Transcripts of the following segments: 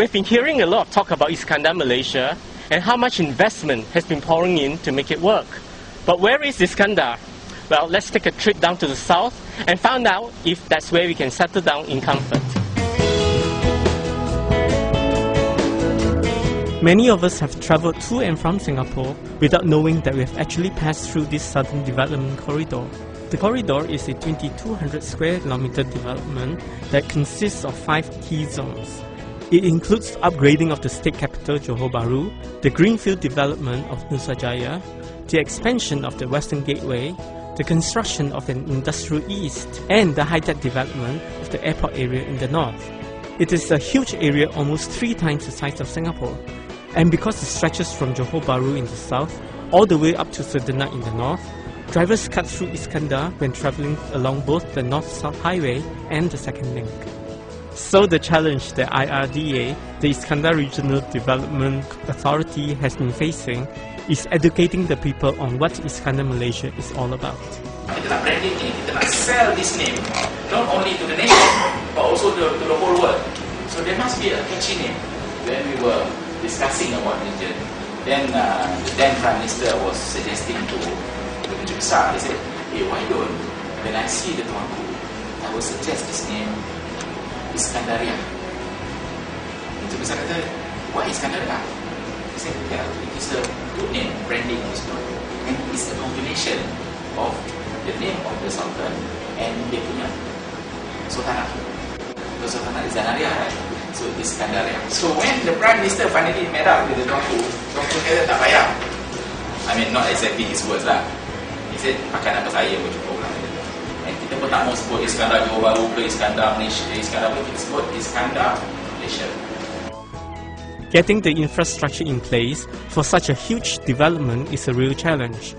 We've been hearing a lot of talk about Iskandar Malaysia and how much investment has been pouring in to make it work. But where is Iskandar? Well, let's take a trip down to the south and find out if that's where we can settle down in comfort. Many of us have travelled to and from Singapore without knowing that we have actually passed through this southern development corridor. The corridor is a 2,200 square kilometre development that consists of 5 key zones. It includes upgrading of the state capital Johor Bahru, the greenfield development of Nusajaya, the expansion of the Western Gateway, the construction of an industrial east, and the high-tech development of the airport area in the north. It is a huge area, almost 3 times the size of Singapore. And because it stretches from Johor Bahru in the south all the way up to Sedana in the north, drivers cut through Iskandar when travelling along both the North-South Highway and the second link. So the challenge that IRDA, the Iskandar Regional Development Authority, has been facing is educating the people on what Iskandar Malaysia is all about. Kita nak branding ni, kita nak sell this name not only to the nation but also to the whole world. So there must be a catchy name. When we were discussing about region, then the then Prime Minister was suggesting to the Menteri Besar, he said, hey, why don't, when I see the tuanku, I will suggest this name Iskandaria. Menteri Besar kata, why Iskandaria? He said, yeah, it is a good name, branding is good, and it's a combination of the name of the Sultan and dia punya Sultanah. The Sultanah is Zanaria, right? So Iskandaria. So when the Prime Minister finally met up with the tuanku kata tak payah. I mean, not exactly his words lah. He said, pakai nama saya pun cukup lah. And kita pun tak mau sebut Iskandar Johor Bahru ke Iskandar Malaysia, Iskandar pun kita sebut Iskandar Malaysia. Getting the infrastructure in place for such a huge development is a real challenge.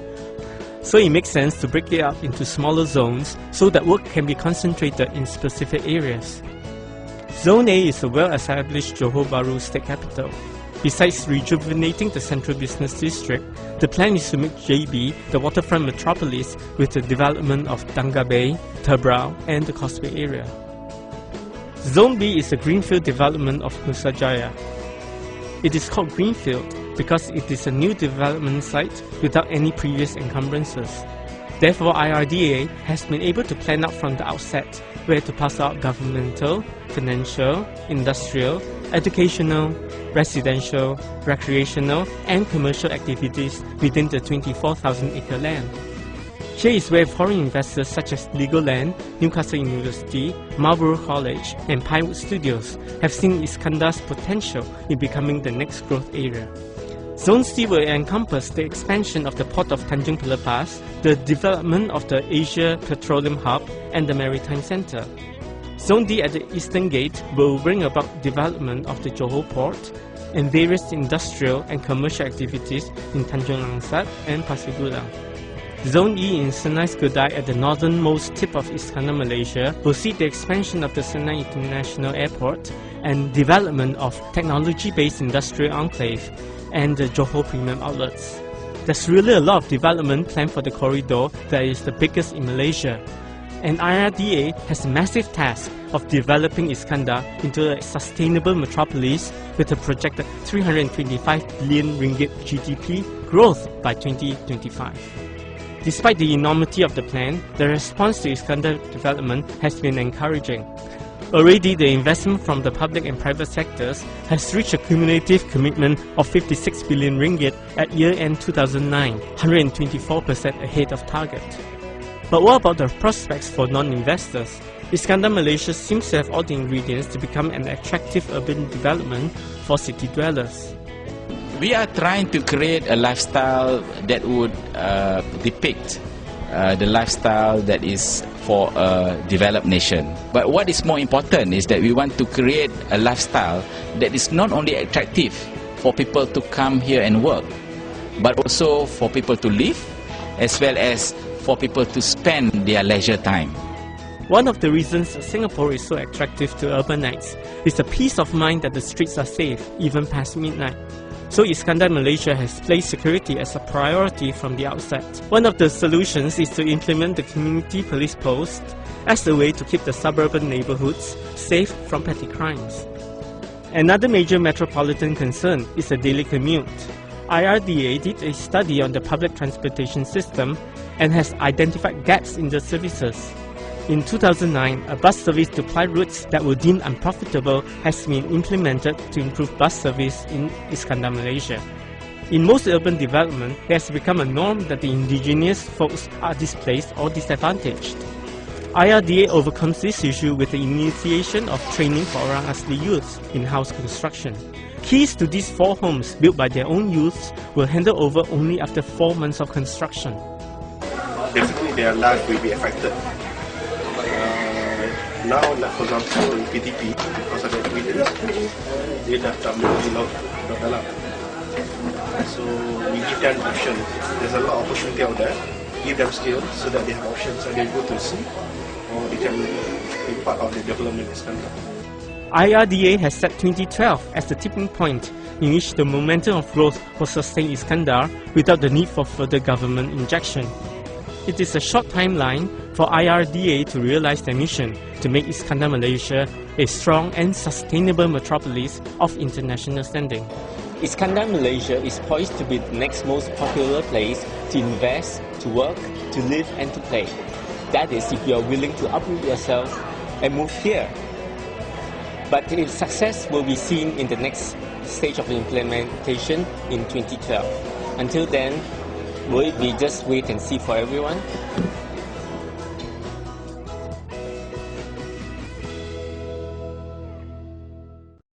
So it makes sense to break it up into smaller zones so that work can be concentrated in specific areas. Zone A is a well-established Johor Bahru state capital. Besides rejuvenating the central business district, the plan is to make JB the waterfront metropolis with the development of Danga Bay, Tebrau, and the Causeway area. Zone B is a greenfield development of Nusajaya. It is called greenfield because it is a new development site without any previous encumbrances. Therefore, IRDA has been able to plan out from the outset where to pass out governmental, financial, industrial, educational, residential, recreational, and commercial activities within the 24,000-acre land. Here is where foreign investors such as Legoland, Newcastle University, Marlborough College, and Pinewood Studios have seen Iskandar's potential in becoming the next growth area. Zone C will encompass the expansion of the port of Tanjung Pelepas, the development of the Asia Petroleum Hub, and the Maritime Centre. Zone D at the Eastern Gate will bring about development of the Johor Port and various industrial and commercial activities in Tanjung Langsat and Pasir Gudang. Zone E in Senai Skudai at the northernmost tip of Iskandar Malaysia will see the expansion of the Senai International Airport and development of technology-based industrial enclave and the Johor Premium Outlets. There's really a lot of development planned for the corridor that is the biggest in Malaysia. And IRDA has a massive task of developing Iskandar into a sustainable metropolis with a projected 325 billion ringgit GDP growth by 2025. Despite the enormity of the plan, the response to Iskandar development has been encouraging. Already, the investment from the public and private sectors has reached a cumulative commitment of 56 billion ringgit at year-end 2009, 124% ahead of target. But what about the prospects for non-investors? Iskandar Malaysia seems to have all the ingredients to become an attractive urban development for city dwellers. We are trying to create a lifestyle that would depict the lifestyle that is for a developed nation. But what is more important is that we want to create a lifestyle that is not only attractive for people to come here and work, but also for people to live, as well as for people to spend their leisure time. One of the reasons Singapore is so attractive to urbanites is the peace of mind that the streets are safe, even past midnight. So Iskandar Malaysia has placed security as a priority from the outset. One of the solutions is to implement the community police post as a way to keep the suburban neighbourhoods safe from petty crimes. Another major metropolitan concern is the daily commute. IRDA did a study on the public transportation system and has identified gaps in the services. In 2009, a bus service to flight routes that were deemed unprofitable has been implemented to improve bus service in Iskandar, Malaysia. In most urban development, it has become a norm that the indigenous folks are displaced or disadvantaged. IRDA overcomes this issue with the initiation of training for Orang Asli youths in house construction. Keys to these 4 homes built by their own youths will hand over only after 4 months of construction. Definitely their life will be affected. Now, like for example, in PTP, because of the evidence, dia dah tak boleh laut dalam. So we give them options. There's a lot of opportunity out there. Give them skills so that they have options and they go to sea or they can be part of the development in Iskandar. IRDA has set 2012 as the tipping point in which the momentum of growth will sustain Iskandar without the need for further government injection. It is a short timeline for IRDA to realize their mission to make Iskandar Malaysia a strong and sustainable metropolis of international standing. Iskandar Malaysia is poised to be the next most popular place to invest, to work, to live and to play. That is if you are willing to uproot yourself and move here. But its success will be seen in the next stage of implementation in 2012. Until then, will it be just wait and see for everyone?